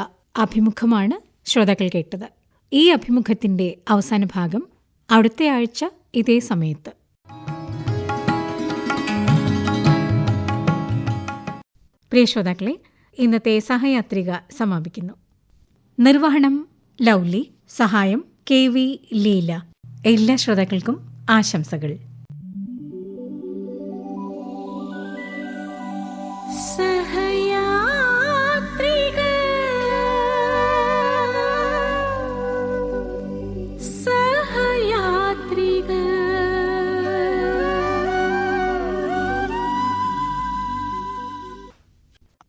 അഭിമുഖമാണ് ശ്രോതാക്കൾ കേട്ടത്. ഈ അഭിമുഖത്തിന്റെ അവസാന ഭാഗം അടുത്ത ആഴ്ച ഇതേ സമയത്ത്. പ്രിയ ശ്രോതാക്കളെ, ഇന്നത്തെ സഹയാത്രിക സമാപിക്കുന്നു. നിർവഹണം ലൗലി, സഹായം KV ലീല. എല്ലാ ശ്രോതാക്കൾക്കും ആശംസകൾ.